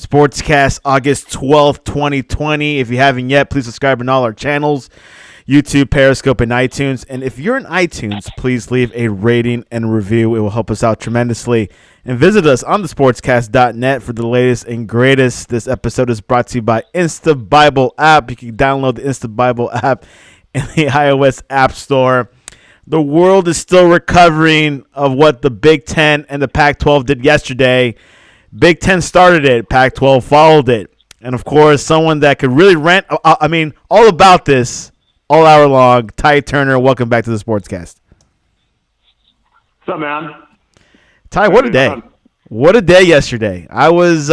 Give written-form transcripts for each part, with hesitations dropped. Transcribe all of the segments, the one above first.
Sportscast, August 12th, 2020. If you haven't yet, please subscribe on all our channels, YouTube, Periscope, and iTunes. And if you're in iTunes, please leave a rating and review. It will help us out tremendously. And visit us on thesportscast.net for the latest and greatest. This episode is brought to you by Insta Bible app. You can download the Insta Bible app in the iOS App Store. The world is still recovering of what the Big Ten and the Pac-12 did yesterday. Big Ten started it. Pac-12 followed it. And, of course, someone that could really rant, all about this all hour long, Ty Turner. Welcome back to the Sportscast. What's up, man? Ty, what a day. What a day yesterday. I was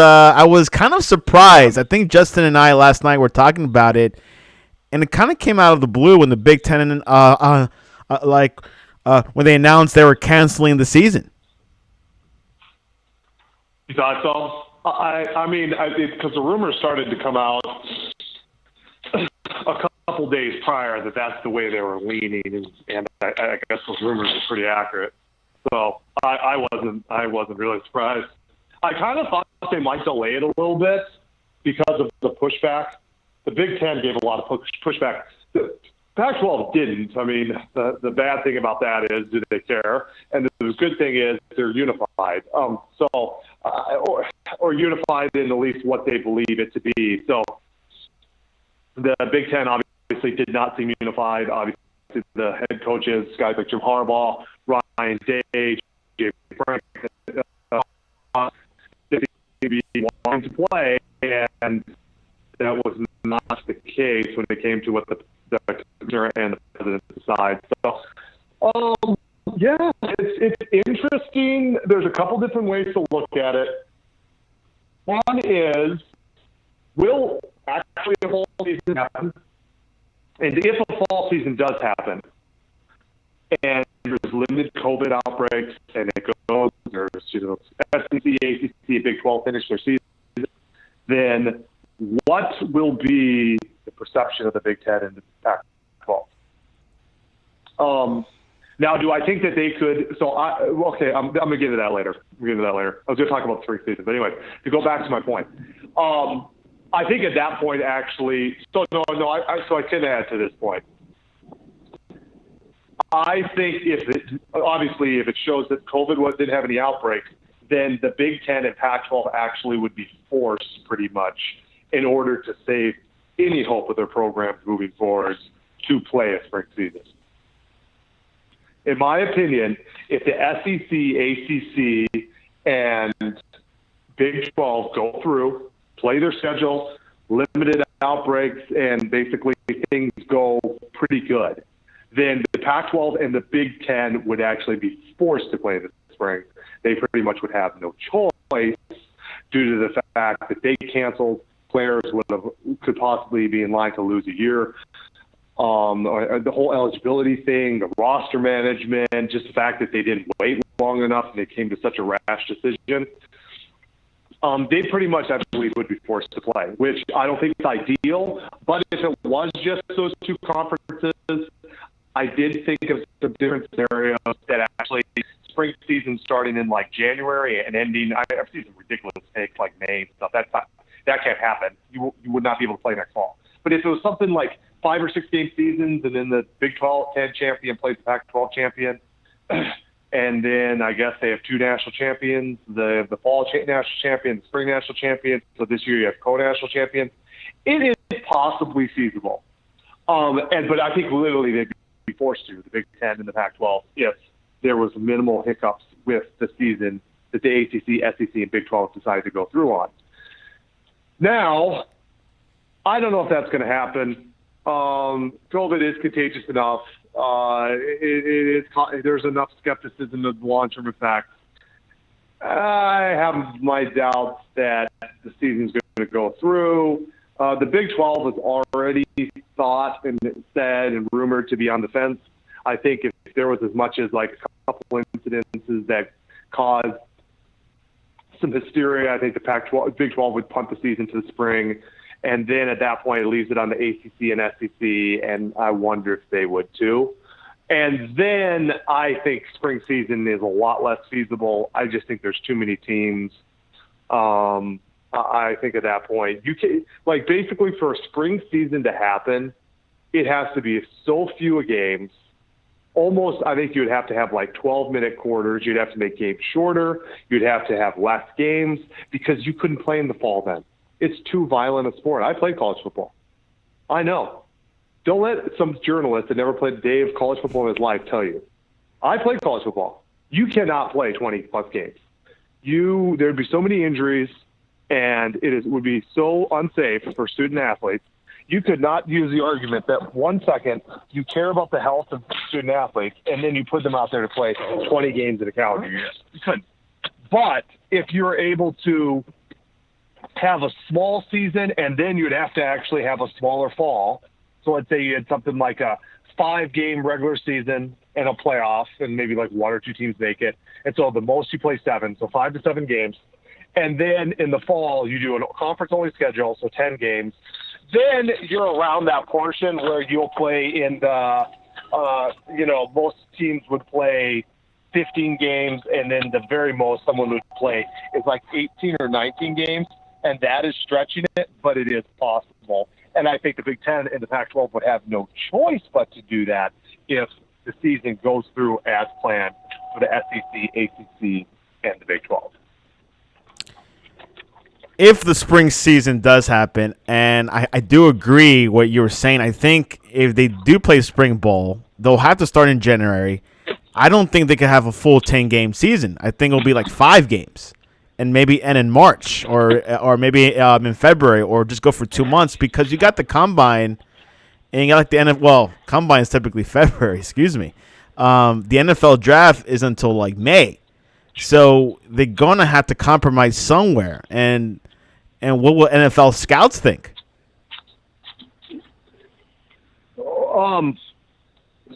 kind of surprised. I think Justin and I last night were talking about it, and it kind of came out of the blue when the Big Ten, when they announced they were canceling the season. You thought so? I mean, because the rumors started to come out a couple days prior that that's the way they were leaning, and I guess those rumors are pretty accurate. So I wasn't really surprised. I kind of thought they might delay it a little bit because of the pushback. The Big Ten gave a lot of pushback. The Pac-12 didn't. I mean, the bad thing about that is, do they care? And the good thing is they're unified. Or unified in at least what they believe it to be. So the Big Ten obviously did not seem unified. Obviously, the head coaches, guys like Jim Harbaugh, Ryan Day, Jay Frank, they wanted to play, and that was not the case when it came to what the commissioner and the president decide. So, it's interesting. There's a couple different ways to look at it. One is, will actually a fall season happen? And if a fall season does happen, and there's limited COVID outbreaks, and it goes, there's, SEC, ACC, Big 12 finish their season, then what will be the perception of the Big Ten and the Pac-12? Now, do I think that they could? So, I'm going to get into that later. I was going to talk about the spring season, but anyway, to go back to my point, I think at that point, actually, so I can add to this point. I think if it shows that COVID didn't have any outbreaks, then the Big Ten and Pac-12 actually would be forced pretty much in order to save any hope of their programs moving forward to play a spring season. In my opinion, if the SEC, ACC, and Big 12 go through, play their schedule, limited outbreaks, and basically things go pretty good, then the Pac-12 and the Big Ten would actually be forced to play this spring. They pretty much would have no choice due to the fact that they canceled. Players could possibly be in line to lose a year. Or the whole eligibility thing, the roster management, just the fact that they didn't wait long enough and they came to such a rash decision. They pretty much, I believe, would be forced to play, which I don't think is ideal. But if it was just those two conferences, I did think of some different scenarios that actually spring season starting in like January and ending. I've seen some ridiculous takes like May and stuff. That can't happen. You would not be able to play next fall. But if it was something like 5 or 6 game seasons, and then the Big 12 10 champion plays the Pac-12 champion, and then I guess they have 2 national champions, the fall national champion, the spring national champion. So this year you have co-national champions. It is possibly feasible, but I think literally they'd be forced to, the Big 10 and the Pac-12, if there was minimal hiccups with the season that the ACC, SEC, and Big 12 decided to go through on. Now, I don't know if that's going to happen. COVID is contagious enough. There's enough skepticism of the long-term effects. I have my doubts that the season's going to go through. The Big 12 has already thought and said and rumored to be on the fence. I think if there was as much as like a couple incidences that caused some hysteria, I think the Big 12 would punt the season to the spring. And then at that point, it leaves it on the ACC and SEC, and I wonder if they would too. And then I think spring season is a lot less feasible. I just think there's too many teams I think at that point, you can basically for a spring season to happen, it has to be so few games. Almost, I think you'd have to have 12-minute quarters. You'd have to make games shorter. You'd have to have less games because you couldn't play in the fall then. It's too violent a sport. I played college football. I know. Don't let some journalist that never played a day of college football in his life tell you. I played college football. You cannot play 20-plus games. There'd be so many injuries, and would be so unsafe for student athletes. You could not use the argument that 1 second you care about the health of student athletes, and then you put them out there to play 20 games in a calendar year. You couldn't. But if you're able to have a small season, and then you'd have to actually have a smaller fall. So let's say you had something like a 5-game regular season and a playoff, and maybe 1 or 2 teams make it. And so the most you play 7, so 5 to 7 games. And then in the fall, you do a conference-only schedule, so 10 games. Then you're around that portion where you'll play in the, most teams would play 15 games, and then the very most someone would play is 18 or 19 games, and that is stretching it, but it is possible. And I think the Big Ten and the Pac-12 would have no choice but to do that if the season goes through as planned for the SEC, ACC, and the Big 12. If the spring season does happen, and I do agree what you were saying, I think if they do play spring ball, they'll have to start in January. I don't think they could have a full 10-game season. I think it'll be 5 games and maybe end in March or maybe in February, or just go for 2 months, because you got the combine and you got the NFL. Well, combine is typically February, excuse me. The NFL draft is until May. So they're going to have to compromise somewhere. And what will NFL scouts think?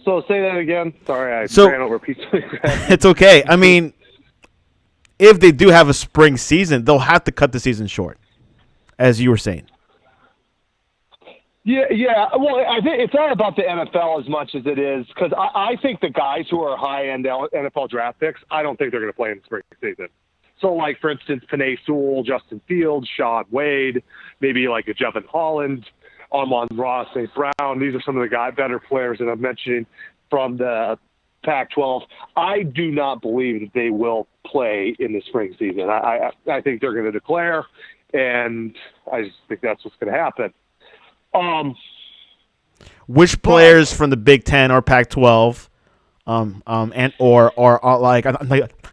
So say that again. Sorry, I ran over a piece of It's okay. I mean, if they do have a spring season, they'll have to cut the season short, as you were saying. Yeah. Well, I think it's not about the NFL as much as it is, because I think the guys who are high-end NFL draft picks, I don't think they're going to play in the spring season. So, for instance, Penei Sewell, Justin Fields, Shaun Wade, maybe a Jevon Holland, Amon-Ra St. Brown. These are some of the better players that I'm mentioning from the Pac-12. I do not believe that they will play in the spring season. I think they're going to declare, and I just think that's what's going to happen. Which players from the Big Ten or Pac-12, or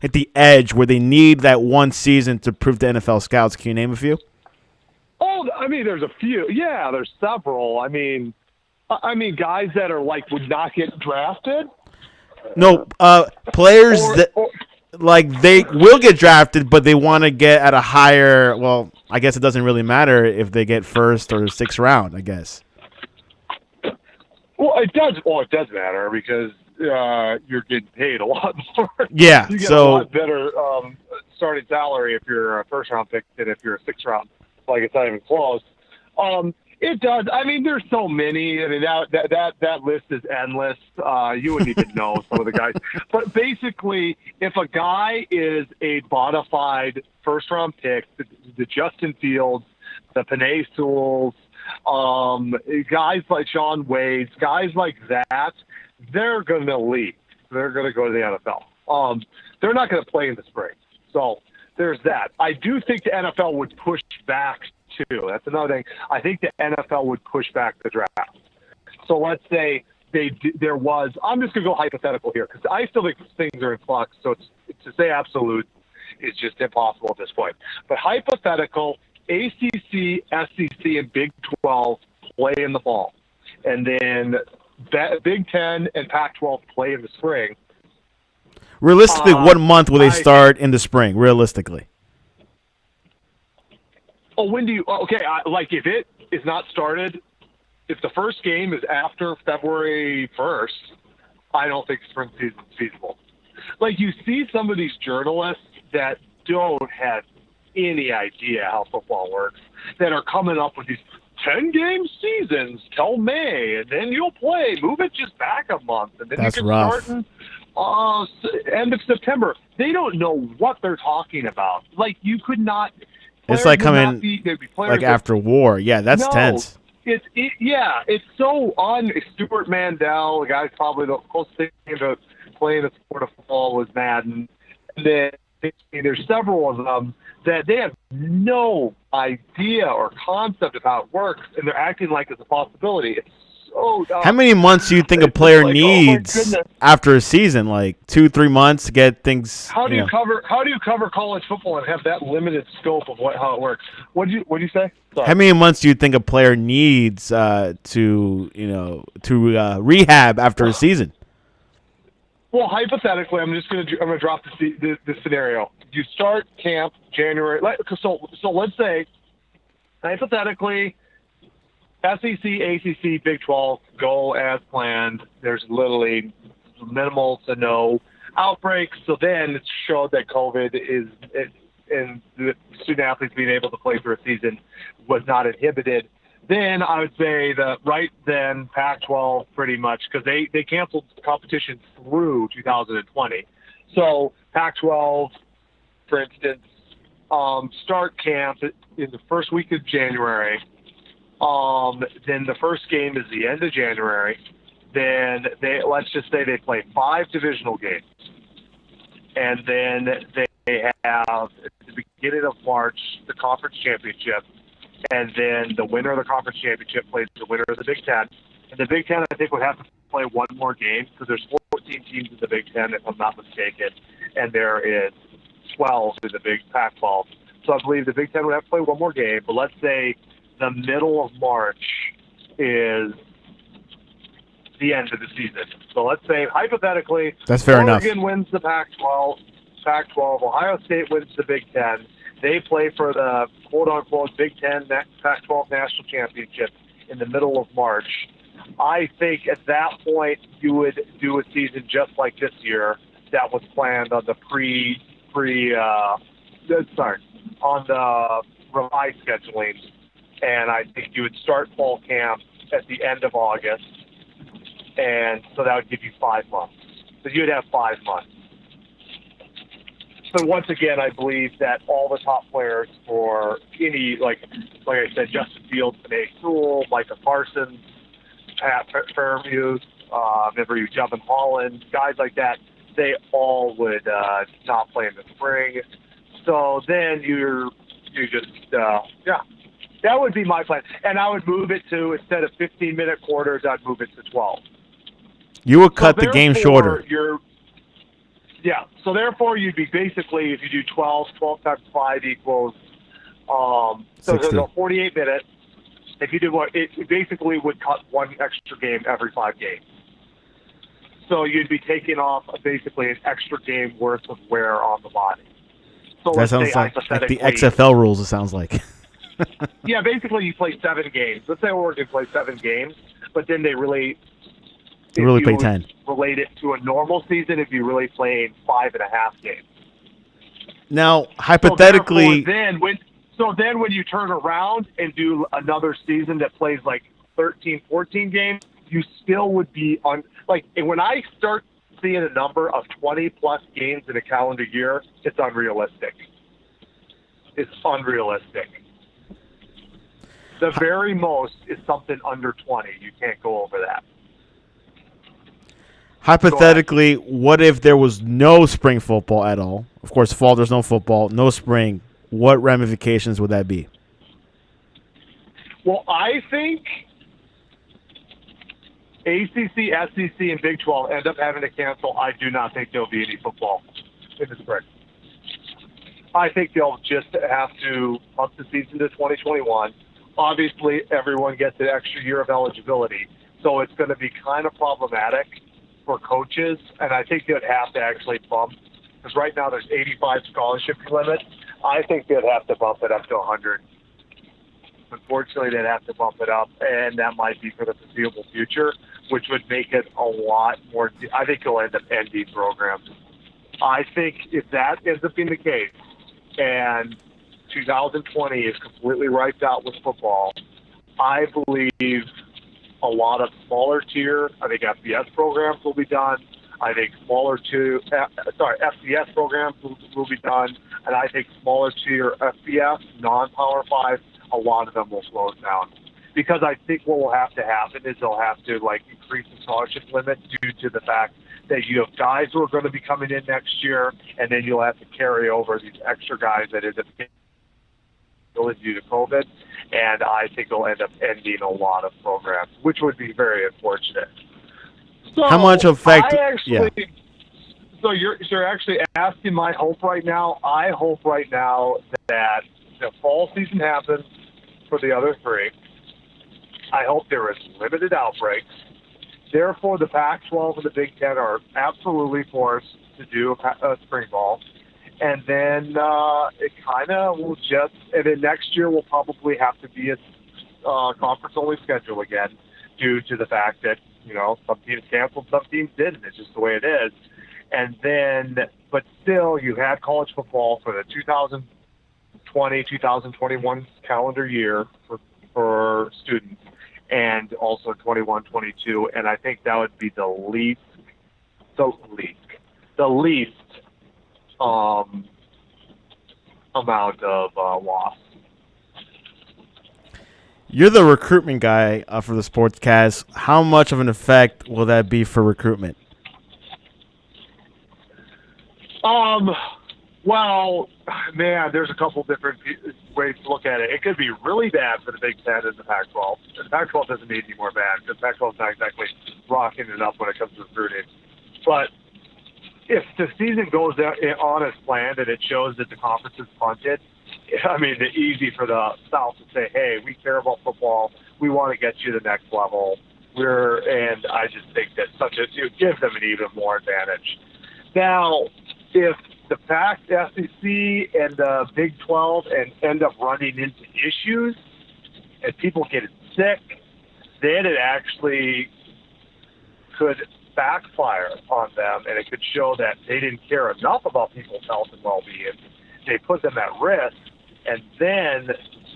at the edge where they need that one season to prove to NFL scouts? Can you name a few? Oh, I mean, there's a few. Yeah, there's several. I mean, guys that are would not get drafted. No, players they will get drafted, but they want to get at a higher. Well, I guess it doesn't really matter if they get first or 6th round, I guess. Well, it does. Well, it does matter because you're getting paid a lot more. Yeah, you get a lot better starting salary if you're a 1st-round pick than if you're a 6th-round. It's not even close. It does. I mean, there's so many. I mean, that list is endless. You wouldn't even know some of the guys. But basically, if a guy is a bona fide 1st-round pick, the Justin Fields, the Penei Sewells, guys like Shaun Wade, guys like that, they're going to leave. They're going to go to the NFL. They're not going to play in the spring. So there's that. I do think the NFL would push back too. That's another thing. I think the NFL would push back the draft. So let's say there was. I'm just going to go hypothetical here because I still think things are in flux. So to say absolute is just impossible at this point. But hypothetical, ACC, SEC, and Big 12 play in the fall, and then Big 10 and Pac-12 play in the spring. Realistically, what month will they start in the spring? Realistically. Oh, when do you? Okay, if it is not started, if the first game is after February 1st, I don't think spring season is feasible. You see some of these journalists that don't have any idea how football works that are coming up with these 10-game seasons till May, and then you'll play. Move it just back a month, and then That's you can rough. start in end of September. They don't know what they're talking about. You could not. It's Players like would not coming be. They'd be players like after war. Yeah, that's no, tense. it's so Stuart Mandel, the guy's probably the closest thing to playing the sport of football was Madden. And then there's several of them that they have no idea or concept of how it works, and they're acting like it's a possibility. It's so dumb. How many months do you think a It's player just like, needs oh my goodness. after a season? Like 2-3 months to get things. How do you you cover college football and have that limited scope of how it works? What do you say? Sorry. How many months do you think a player needs to rehab after a season? Well, hypothetically, I'm gonna drop the scenario. You start camp January. So let's say hypothetically, SEC, ACC, Big 12 go as planned. There's literally minimal to no outbreaks. So then it's showed that COVID and the student athletes being able to play for a season was not inhibited. Then I would say that right then Pac-12 pretty much, because they canceled competition through 2020. So Pac-12, for instance, start camp in the first week of January. Then the first game is the end of January. Then let's just say they play 5 divisional games. And then they have, at the beginning of March, the conference championship. And then the winner of the conference championship plays the winner of the Big Ten. And the Big Ten, I think, would have to play one more game because there's 14 teams in the Big Ten, if I'm not mistaken, and there is 12 in the Big Pac-12. So I believe the Big Ten would have to play one more game. But let's say the middle of March is the end of the season. So let's say, hypothetically, That's fair enough. Oregon wins the Pac-12, Ohio State wins the Big Ten. They play for the quote-unquote Big Ten Pac-12 National Championship in the middle of March. I think at that point you would do a season just like this year that was planned on the on the revised scheduling. And I think you would start fall camp at the end of August. And so that would give you 5 months. So you'd have 5 months. But once again, I believe that all the top players for any, like I said, Justin Fields, Panay Sewell, Micah Parsons, Pat Fairmouth, remember you, Jevin Holland, guys like that, they all would not play in the spring. So then that would be my plan. And I would move it to, instead of 15-minute quarters, I'd move it to 12. You would cut the game shorter. Yeah, so therefore you'd be basically, if you do 12 times 5 equals, so there's 48 minutes. If you did it basically would cut one extra game every 5 games. So you'd be taking off basically an extra game worth of wear on the body. So That sounds like the XFL rules, it sounds like. Yeah, basically you play 7 games. Let's say Oregon plays 7 games, but then they really... You really play 10. Relate it to a normal season if you really played 5.5 games. Now, hypothetically, so then when you turn around and do another season that plays like 13, 14 games, you still would be on and when I start seeing a number of 20 plus games in a calendar year, it's unrealistic. It's unrealistic. The very most is something under 20. You can't go over that. hypothetically, what if there was no spring football at all? Of course, fall, there's no football, no spring. What ramifications would that be? Well, I think ACC, SEC, and Big 12 end up having to cancel. I do not think there'll be any football in the spring. I think they'll just have to up the season to 2021. Obviously, everyone gets an extra year of eligibility, so it's going to be kind of problematic for coaches, and I think they'd have to actually bump, because right now there's 85 scholarship limit. I think they'd have to bump it up to 100. Unfortunately, they'd have to bump it up, and that might be for the foreseeable future, which would make it a lot more. I think it'll end up ending programs. I think if that ends up being the case, and 2020 is completely wiped out with football, I believe a lot of smaller tier, I think FBS programs will be done. I think FCS programs will be done, and I think smaller tier FBS, non-Power 5, a lot of them will close down. Because I think what will have to happen is they'll have to increase the scholarship limit due to the fact that you have guys who are going to be coming in next year, and then you'll have to carry over these extra guys that end up getting due to COVID, and I think it'll end up ending a lot of programs, which would be very unfortunate. So How much effect? So you're actually asking my hope right now. I hope right now that the fall season happens for the other three. I hope there is limited outbreaks. Therefore, the Pac-12 and the Big Ten are absolutely forced to do a spring ball. And then it kind of will just – and then next year will probably have to be a conference-only schedule again due to the fact that, some teams canceled, some teams didn't. It's just the way it is. And then – but still, you had college football for the 2020-2021 calendar year for students, and also 21-22, and I think that would be the least amount of loss. You're the recruitment guy for the Sportscast. How much of an effect will that be for recruitment? Well, man, there's a couple different ways to look at it. It could be really bad for the Big Ten and the Pac-12. And the Pac-12 doesn't need any more bad because the Pac-12 is not exactly rocking it up when it comes to recruiting. But if the season goes on as planned and it shows that the conference is punted, I mean, it's easy for the South to say, hey, we care about football. We want to get you to the next level. And I just think that it gives them an even more advantage. Now, if the Pac, SEC, and the Big 12 and end up running into issues and people get sick, then it actually could backfire on them, and it could show that they didn't care enough about people's health and well-being. They put them at risk, and then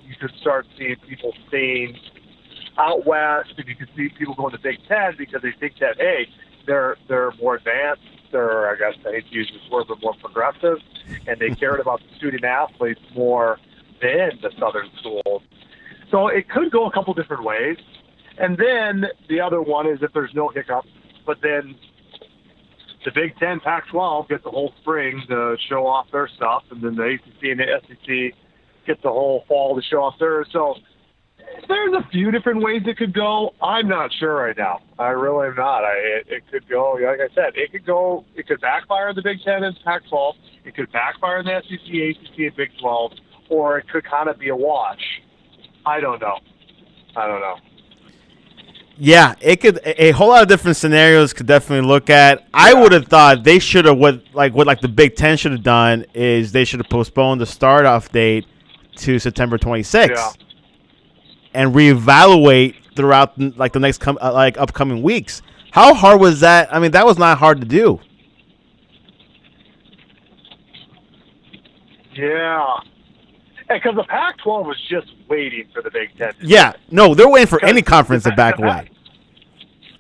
you could start seeing people staying out west, and you could see people going to Big Ten because they think that, hey, they're more advanced, they're, I guess I hate to use this word, but more progressive, and they cared about the student athletes more than the Southern schools. So it could go a couple different ways. And then the other one is if there's no hiccups, but then the Big Ten, Pac-12 get the whole spring to show off their stuff, and then the ACC and the SEC get the whole fall to show off theirs. So there's a few different ways it could go. I'm not sure right now. I really am not. It could go, like I said, it could backfire in the Big Ten and Pac-12. It could backfire in the SEC, ACC, and Big 12, or it could kind of be a wash. I don't know. Yeah, it could. A whole lot of different scenarios could definitely look at. Yeah. I would have thought they should have what the Big Ten should have done is they should have postponed the start off date to September 26th. Yeah. And reevaluate throughout the next upcoming weeks. How hard was that? I mean, that was not hard to do. Yeah, because the Pac-12 was just waiting for the Big Ten. Yeah, no, they're waiting for any conference to back away.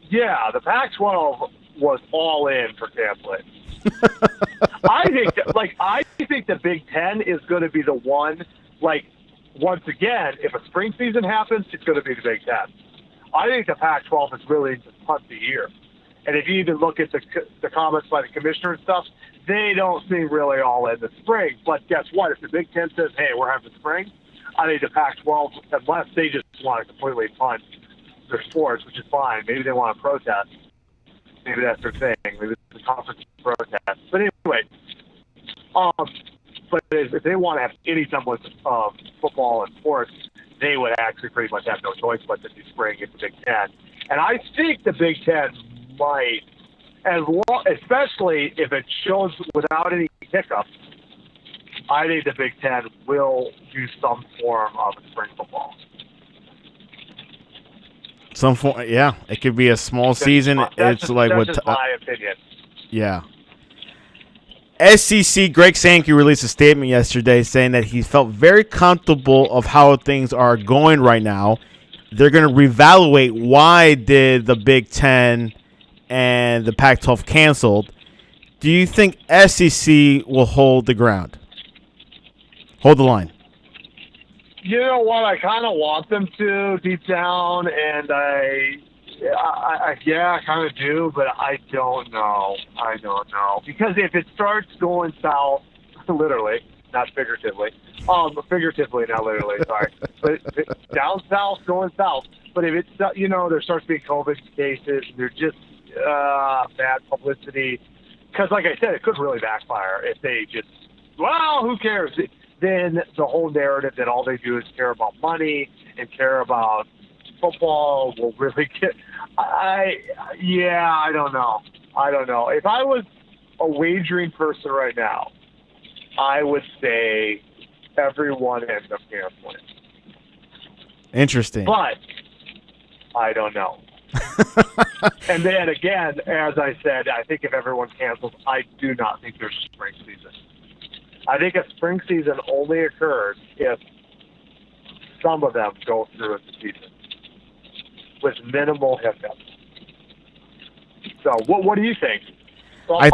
Yeah, the Pac-12 was all in for cancellation. I think the Big Ten is going to be the one. Once again, if a spring season happens, it's going to be the Big Ten. I think the Pac-12 is really just punt the year. And if you even look at the comments by the commissioner and stuff, they don't seem really all in the spring. But guess what? If the Big Ten says, hey, we're having spring, I think the Pac-12, unless they just want to completely punt their sports, which is fine. Maybe they want to protest. Maybe that's their thing. Maybe it's a conference protest. But anyway, but if they want to have any semblance of football and sports, they would actually pretty much have no choice but to do spring in the Big Ten. And I think the Big Ten might, especially if it shows without any hiccups, I think the Big Ten will do some form of spring football. Some form, yeah. It could be a small season. That's just my opinion. Yeah. SEC Greg Sankey released a statement yesterday saying that he felt very comfortable of how things are going right now. They're going to reevaluate why did the Big Ten and the Pac-12 canceled, do you think SEC will hold the ground? Hold the line. You know what? I kind of want them to deep down, and I kind of do, but I don't know. Because if it starts going south, literally, not figuratively, figuratively, not literally, sorry, but down south, going south. But if it's, there starts being COVID cases, and they're just bad publicity. Because, like I said, it could really backfire if they just, well, who cares? Then the whole narrative that all they do is care about money and care about football will really get. I don't know. If I was a wagering person right now, I would say everyone ends up canceling. Interesting. But I don't know. And then again, as I said, I think if everyone cancels, I do not think there's spring season. I think a spring season only occurs if some of them go through the season with minimal hiccups. So, what do you think? I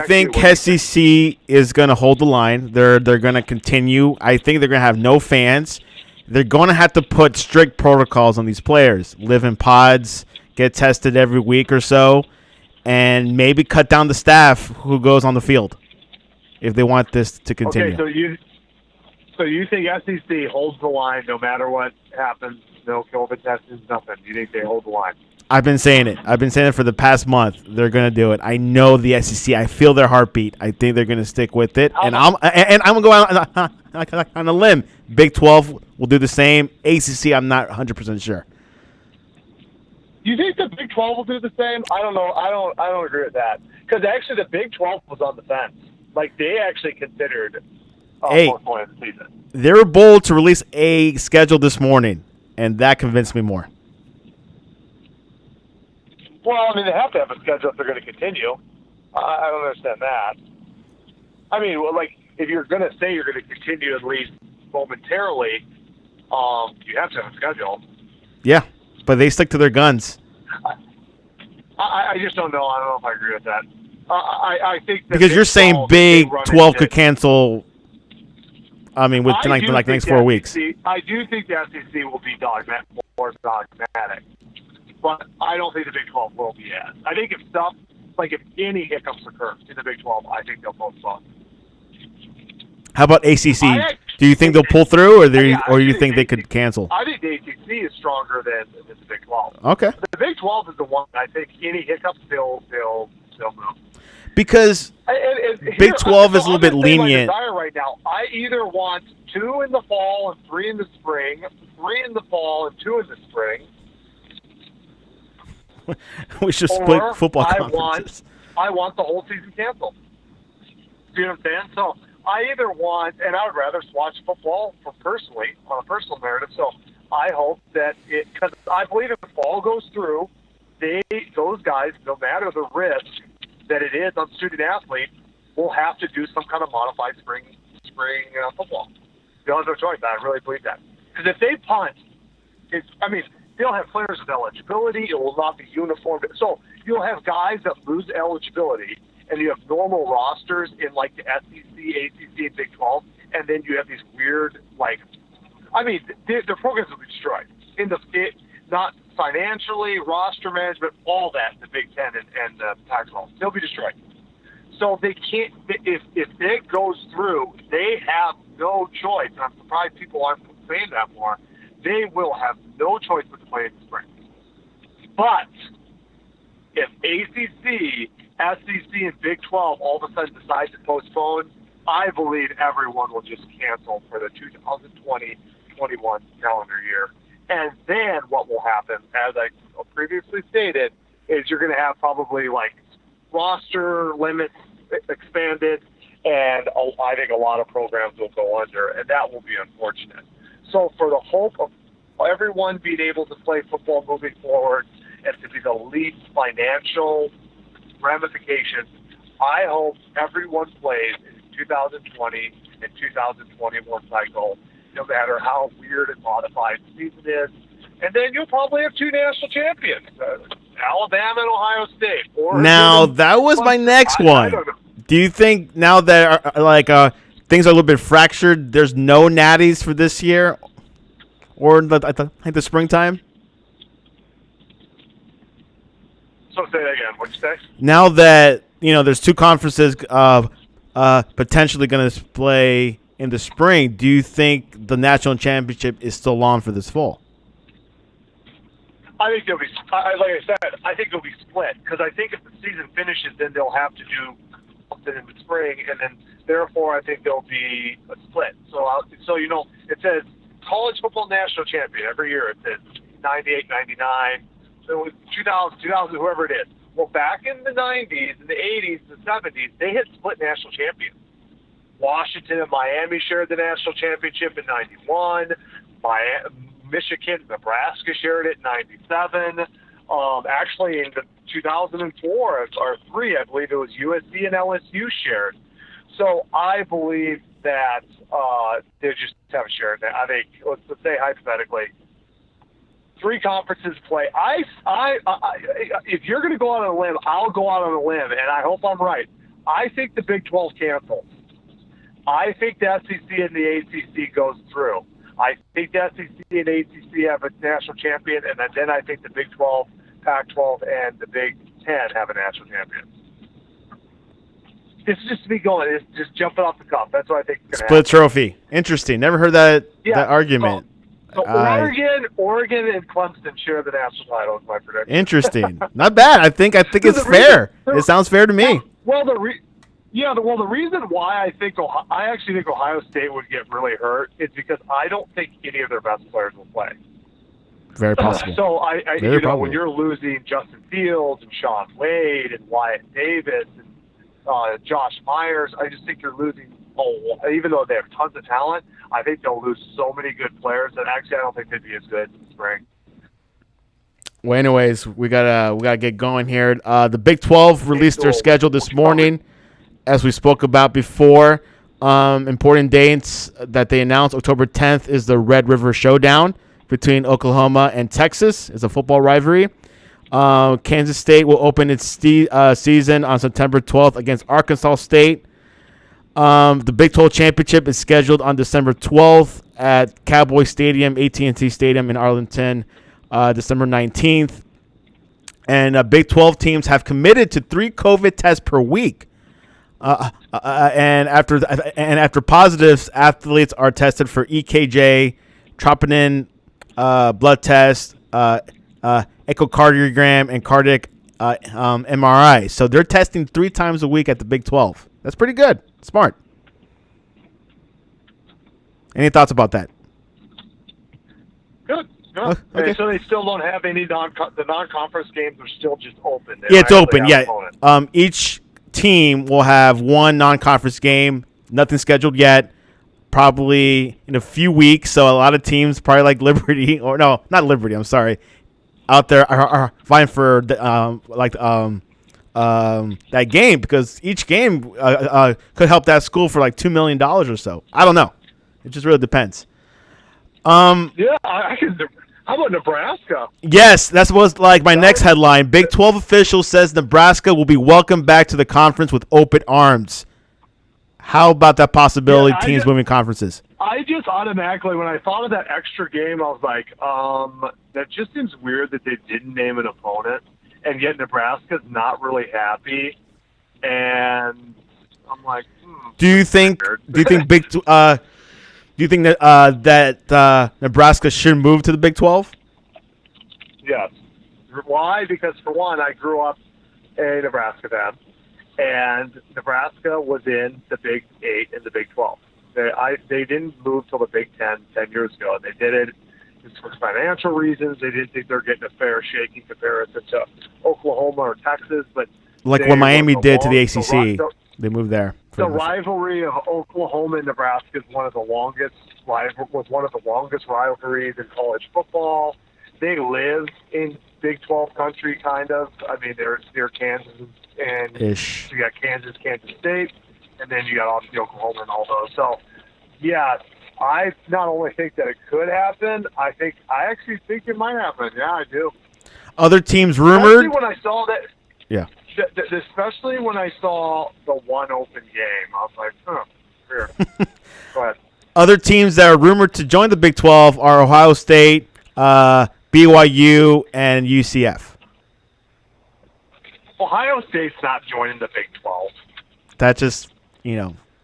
think SEC is going to hold the line. They're going to continue. I think they're going to have no fans. They're going to have to put strict protocols on these players. Live in pods, get tested every week or so, and maybe cut down the staff who goes on the field if they want this to continue. Okay, so you think SEC holds the line no matter what happens? No COVID testing, nothing. You think they hold the line? I've been saying it for the past month. They're going to do it. I know the SEC. I feel their heartbeat. I think they're going to stick with it. I'm going to go out on a limb. Big 12 will do the same. ACC, I'm not 100% sure. You think the Big 12 will do the same? I don't know. I don't agree with that. Because actually the Big 12 was on the fence. Like, they actually considered postponing the season. They were bold to release a schedule this morning, and that convinced me more. Well, I mean, they have to have a schedule if they're going to continue. I don't understand that. I mean, well, like, if you're going to say you're going to continue at least momentarily, you have to have a schedule. Yeah, but they stick to their guns. I just don't know. I don't know if I agree with that. I think that because you're saying Big 12 could cancel. I mean, with the next 4 weeks. I do think the SEC will be more dogmatic, but I don't think the Big 12 will be as. I think if any hiccups occur in the Big 12, I think they'll postpone. How about ACC? Do you think they'll pull through, or do you think they could cancel? I think the ACC is stronger than the Big 12. Okay. The Big 12 is the one I think any hiccups they'll move. Because Big 12 is a little bit lenient. My desire right now, I either want 2 in the fall and 3 in the spring, 3 in the fall and 2 in the spring. We should split football conferences. I want the whole season canceled. See what I'm saying? So I either want, and I would rather watch football personally, on a personal narrative. So I hope that because I believe if the fall goes through, those guys, no matter the risk that it is on student athletes, will have to do some kind of modified spring football. They'll have no choice. I really believe that. Because if they punt, they'll have players with eligibility. It will not be uniform. So you'll have guys that lose eligibility, and you have normal rosters in like the SEC, ACC, and Big 12, and then you have these weird their programs will be destroyed. Not financially, roster management, all that, the Big Ten and the Pac-12, they'll be destroyed. So they can't. If it goes through, they have no choice. And I'm surprised people aren't saying that more. They will have no choice but to play in the spring. But if ACC, SEC, and Big 12 all of a sudden decide to postpone, I believe everyone will just cancel for the 2020-21 calendar year. And then what will happen, as I previously stated, is you're going to have probably like roster limits expanded, and I think a lot of programs will go under, and that will be unfortunate. So for the hope of everyone being able to play football moving forward and to be the least financial ramifications, I hope everyone plays in 2020 and 2021 cycle, no matter how weird and modified the season is. And then you'll probably have 2 national champions. Alabama and Ohio State. Oregon Now, and that was my Clemson. next I one. don't know. Do you think now that things are a little bit fractured, there's no natties for this year or the springtime? So say that again. What'd you say? Now that there's two conferences potentially going to play in the spring, do you think the national championship is still on for this fall? I think they'll be, like I said, I think they'll be split because I think if the season finishes, then they'll have to do something in the spring, and then therefore I think there'll be a split. So it says college football national champion every year. It says 98, 99, so 2000, whoever it is. Well, back in the 90s, in the 80s, the 70s, they had split national champions. Washington and Miami shared the national championship in 91. Michigan and Nebraska shared it in 97. Actually, in the 2004 or 3, I believe it was USC and LSU shared. So I believe that they just haven't shared that. I think, let's say hypothetically, 3 conferences play. If you're going to go out on a limb, I'll go out on a limb, and I hope I'm right. I think the Big 12 cancels. I think the SEC and the ACC goes through. I think the SEC and ACC have a national champion, and then I think the Big 12, Pac-12, and the Big 10 have a national champion. This is just me going. It's just jumping off the cuff. That's what I think. Split trophy. Interesting. Never heard that argument. So Oregon, and Clemson share the national title. Is my prediction. Interesting. Not bad. I think it's fair. It sounds fair to me. Well, the reason why I actually think Ohio State would get really hurt is because I don't think any of their best players will play. Very possible. So when you're losing Justin Fields and Sean Wade and Wyatt Davis and Josh Myers, I just think you're losing. Even though they have tons of talent, I think they'll lose so many good players that actually I don't think they'd be as good in the spring. Well, anyways, we gotta get going here. The Big 12 released their schedule this morning, as we spoke about before. Important dates that they announced: October 10th is the Red River Showdown between Oklahoma and Texas. It's a football rivalry. Kansas State will open its season on September 12th against Arkansas State. The Big 12 Championship is scheduled on December 12th at Cowboy Stadium, AT&T Stadium in Arlington, December 19th. And Big 12 teams have committed to 3 COVID tests per week. And after positives, athletes are tested for EKG, troponin blood test, echocardiogram, and cardiac MRI. So they're testing 3 times a week at the Big 12. That's pretty good. Smart. Any thoughts about that? Good. Okay. So they still don't have any the non-conference games are still just open. It's open. Yeah. Each team will have one non-conference game. Nothing scheduled yet. Probably in a few weeks. So a lot of teams, probably like Liberty, or no, not Liberty. I'm sorry. Out there are vying for that game, because each game could help that school for like $2 million or so. I don't know. It just really depends. I can. How about Nebraska? Yes, that's what's like my next headline. Big 12 official says Nebraska will be welcomed back to the conference with open arms. How about that possibility, teams moving conferences? I just automatically, when I thought of that extra game, I was like, that just seems weird that they didn't name an opponent, and yet Nebraska's not really happy. And I'm like, Do you think that Nebraska should move to the Big 12? Yes. Why? Because for one, I grew up a Nebraska fan, and Nebraska was in the Big 8 and the Big 12. They didn't move till the Big 10 years ago. They did it for financial reasons. They didn't think they're getting a fair shake in comparison to Oklahoma or Texas. But like what Miami did to the ACC, they moved there. The rivalry of Oklahoma and Nebraska is one of the longest rivalries in college football. They live in Big 12 country, kind of. I mean, they're near Kansas and Ish. You got Kansas State, and then you got obviously Oklahoma and all those. So, yeah, I not only think that it could happen, I actually think it might happen. Yeah, I do. Other teams Especially rumored. when I saw that. Yeah. Especially when I saw the one open game, I was like, here. Go ahead. Other teams that are rumored to join the Big 12 are Ohio State, BYU, and UCF. Ohio State's not joining the Big 12. That's just,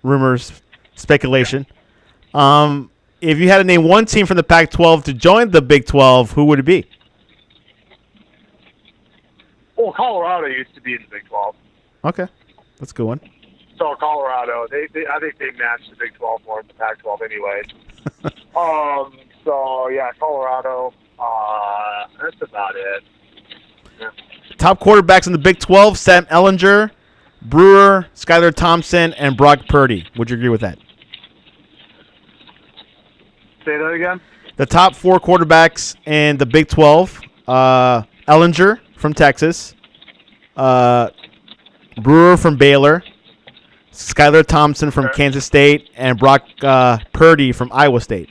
rumors, speculation. If you had to name one team from the Pac-12 to join the Big 12, who would it be? Well, Colorado used to be in the Big 12. Okay, that's a good one. So Colorado, I think they match the Big 12 more than the Pac-12 anyways. So yeah, Colorado. That's about it. Yeah. Top quarterbacks in the Big 12: Sam Ellinger, Brewer, Skylar Thompson, and Brock Purdy. Would you agree with that? Say that again. The top 4 quarterbacks in the Big 12: Ellinger from Texas, Brewer from Baylor, Skylar Thompson from Kansas State, and Brock Purdy from Iowa State.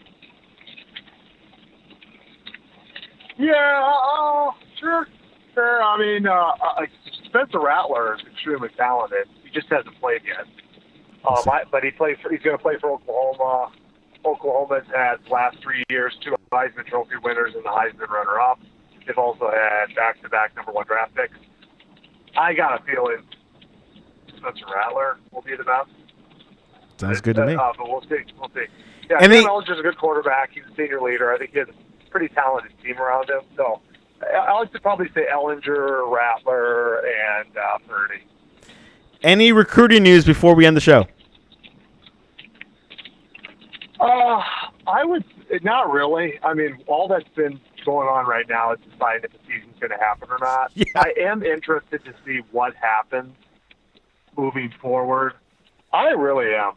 Yeah, sure. I mean, Spencer Rattler is extremely talented. He just hasn't played yet. But he's going to play for Oklahoma. Oklahoma's had the last 3 years 2 Heisman Trophy winners and the Heisman runner-up. They've also had back-to-back number 1 draft picks. I got a feeling Spencer Rattler will be the best. Sounds good to me. But we'll see. Yeah, And Sam Ellinger's a good quarterback. He's a senior leader. I think he has a pretty talented team around him. So I like to probably say Ellinger, Rattler, and Purdy. Any recruiting news before we end the show? I would not really. I mean, all that's been going on right now is deciding if the season's going to happen or not. Yeah. I am interested to see what happens moving forward. I really am.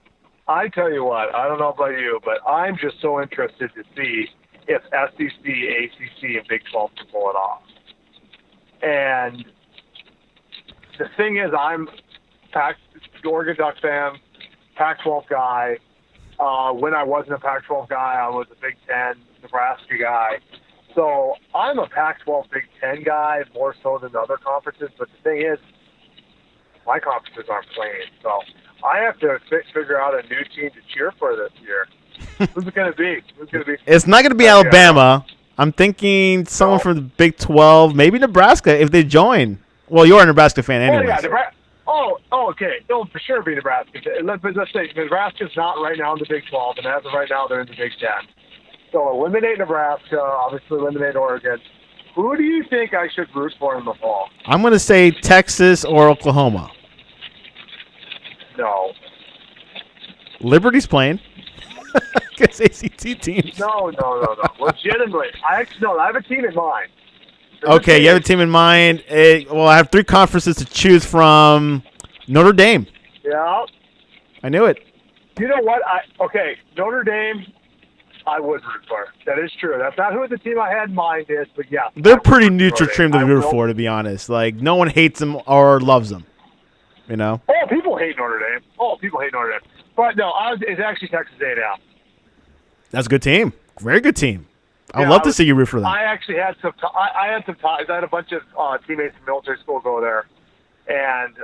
I tell you what, I don't know about you, but I'm just so interested to see if SEC, ACC, and Big 12 can pull it off. And the thing is, I'm Oregon Duck fan, Pac-12 guy. When I wasn't a Pac-12 guy, I was a Big Ten, Nebraska guy. So I'm a Pac-12, Big Ten guy more so than the other conferences. But the thing is, my conferences aren't playing. So I have to figure out a new team to cheer for this year. Who's it going to be? It's not going to be Alabama. I'm thinking someone from the Big 12, maybe Nebraska if they join. Well, you're a Nebraska fan anyway. Oh, yeah, Nebraska. Oh, okay. It'll for sure be Nebraska. Let's say Nebraska's not right now in the Big 12, and as of right now, they're in the Big 10. So eliminate Nebraska, obviously eliminate Oregon. Who do you think I should root for in the fall? I'm going to say Texas or Oklahoma. No. Liberty's playing. Against ACT teams. No. Legitimately. I have a team in mind. Okay, you have a team in mind. Well, I have 3 conferences to choose from. Notre Dame. Yeah. I knew it. You know what? Notre Dame, I would root for. That is true. That's not who the team I had in mind is, but yeah. They're pretty neutral team to root for, to be honest. Like, no one hates them or loves them. You know? Oh, people hate Notre Dame. But no, it's actually Texas A&M. That's a good team. Very good team. I would love to see you root for them. I actually had some. I had some ties. I had a bunch of teammates from military school go there, and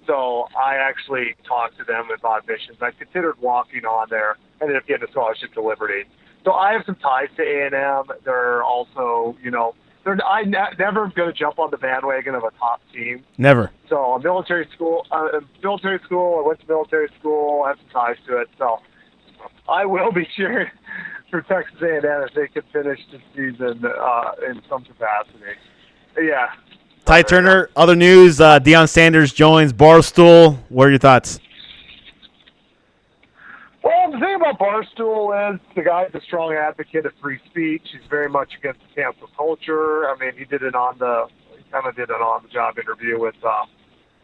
so I actually talked to them about admissions. I considered walking on there. Ended up getting a scholarship to Liberty. So I have some ties to A&M. They're also, I'm never going to jump on the bandwagon of a top team. Never. So military school. I went to military school. I have some ties to it. So I will be cheering for Texas A&M if they can finish the season in some capacity. Yeah. Ty Turner, other news, Deion Sanders joins Barstool. What are your thoughts? Well, the thing about Barstool is the guy's a strong advocate of free speech. He's very much against cancel culture. I mean, he kind of did an on-the-job interview with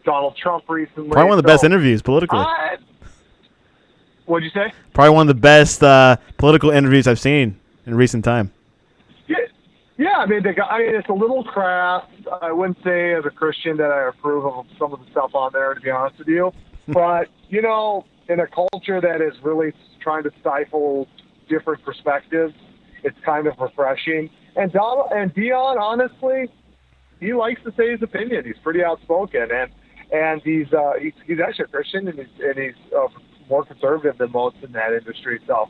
Donald Trump recently. Probably one of the best interviews politically. What'd you say? Probably one of the best political interviews I've seen in recent time. Yeah. I mean, it's a little crass. I wouldn't say as a Christian that I approve of some of the stuff on there, to be honest with you. But in a culture that is really trying to stifle different perspectives, it's kind of refreshing. And Dion, honestly, he likes to say his opinion. He's pretty outspoken, and he's actually a Christian, and he's more conservative than most in that industry. So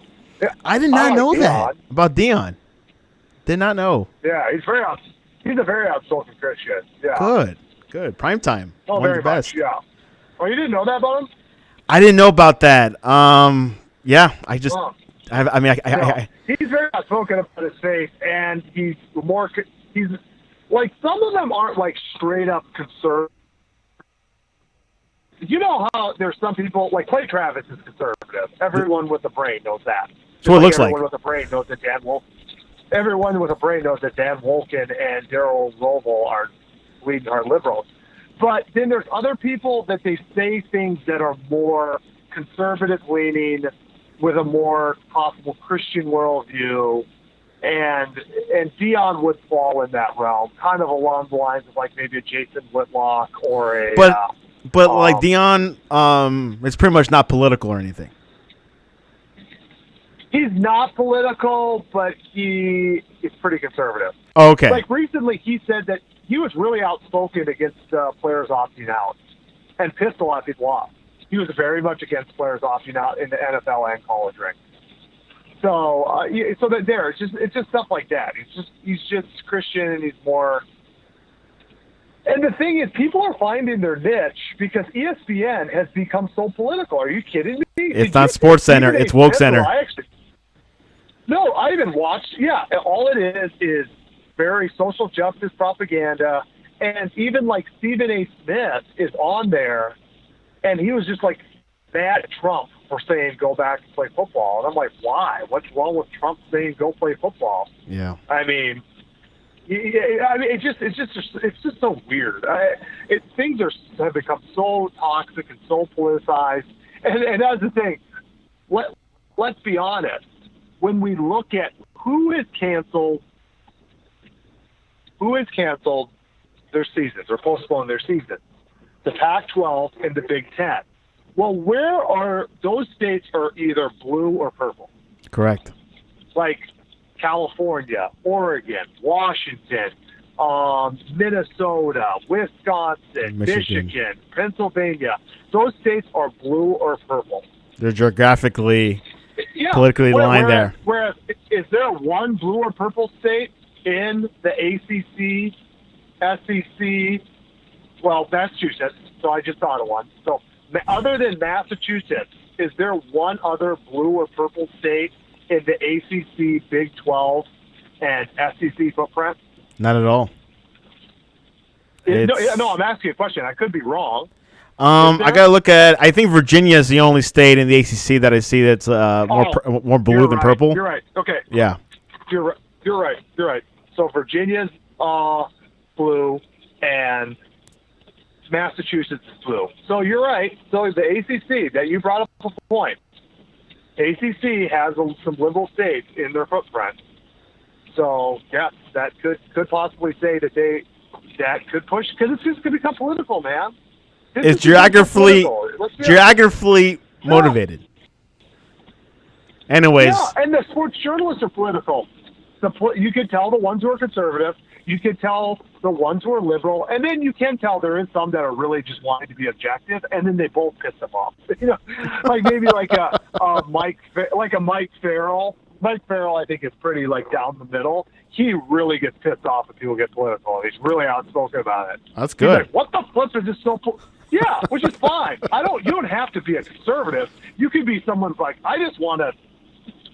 I did not know that about Dion. Did not know. Yeah, he's a very outspoken Christian. Yeah. Good. Prime time. Oh, One very of the best. much. Yeah. Oh, you didn't know that about him? I didn't know about that. Yeah, I just. Oh. He's very outspoken about his faith, and he's like, some of them aren't like straight up conservative. You know how there's some people, like Clay Travis is conservative. Everyone with a brain knows that. That's what it looks like. Everyone with a brain knows that Everyone with a brain knows that Dan Wolken and Daryl Roval are liberals. But then there's other people that they say things that are more conservative-leaning with a more possible Christian worldview. And Dion would fall in that realm, kind of along the lines of like maybe a Jason Whitlock or a... But like Dion, it's pretty much not political or anything. He's not political, but he is pretty conservative. Oh, okay. Like recently, he said that he was really outspoken against players opting out and pissed a lot of people off. He was very much against players opting out in the NFL and college ranks. So, it's just stuff like that. He's just Christian, and he's more. And the thing is, people are finding their niche because ESPN has become so political. Are you kidding me? It's not Sports Center; it's Woke Center. No, I even watched. Yeah, all it is very social justice propaganda, and even like Stephen A. Smith is on there, and he was just like mad at Trump for saying go back and play football, and I'm like, why? What's wrong with Trump saying go play football? Yeah, I mean, it's just so weird. Things have become so toxic and so politicized, and that's the thing. Let's be honest. When we look at who has canceled their seasons or postponed their seasons, the Pac-12 and the Big Ten. Well, where are those states are either blue or purple? Correct. Like California, Oregon, Washington, Minnesota, Wisconsin, Michigan, Pennsylvania. Those states are blue or purple. They're geographically, politically aligned there. Whereas, is there one blue or purple state in the ACC, SEC, well, Massachusetts, so I just thought of one. So other than Massachusetts, is there one other blue or purple state in the ACC, Big 12, and SEC footprint? Not at all. No, I'm asking a question. I could be wrong. I got to look at. I think Virginia is the only state in the ACC that I see that's more blue than purple. You're right. Okay. Yeah. You're right. So Virginia's blue and Massachusetts is blue. So you're right. So the ACC, that you brought up a point. ACC has some liberal states in their footprint. So yes, that could possibly say that could push, because it's just going to become political, man. It's geographically motivated. Anyways. Yeah, and the sports journalists are political. You can tell the ones who are conservative. You can tell the ones who are liberal. And then you can tell there is some that are really just wanting to be objective, and then they both piss them off. Like maybe like a Mike Farrell. Mike Farrell, I think, is pretty like down the middle. He really gets pissed off if people get political. He's really outspoken about it. That's good. He's like, what the flip is this so? Yeah, which is fine. You don't have to be a conservative. You could be someone like, I just want to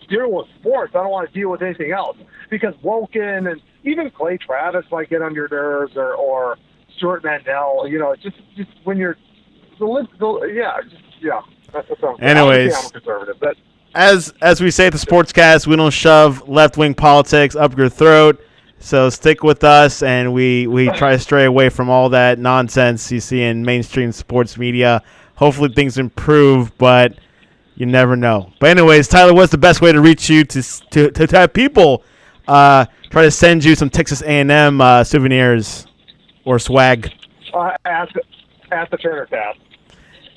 deal with sports. I don't want to deal with anything else. Because Woken and even Clay Travis might get on your nerves, or Stuart Mandel. Just when you're That's anyways, I'm a conservative, but. As we say at the Sportscast, we don't shove left-wing politics up your throat. So stick with us, and we try to stray away from all that nonsense you see in mainstream sports media. Hopefully things improve, but you never know. But anyways, Tyler, what's the best way to reach you to have people try to send you some Texas A&M souvenirs or swag? At the TurnerCast.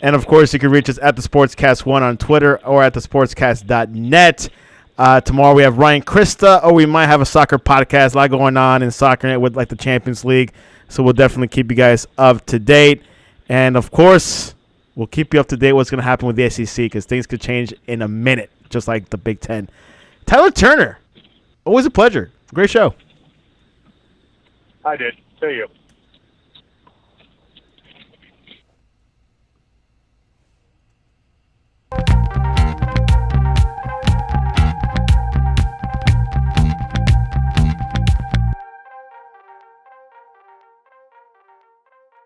And, of course, you can reach us at the Sportscast1 on Twitter or at thesportscast.net. Tomorrow we have Ryan Krista, or we might have a soccer podcast. A lot going on in soccer with like the Champions League. So we'll definitely keep you guys up to date. And, of course, we'll keep you up to date what's going to happen with the SEC because things could change in a minute, just like the Big Ten. Tyler Turner, always a pleasure. Great show. I did. See you.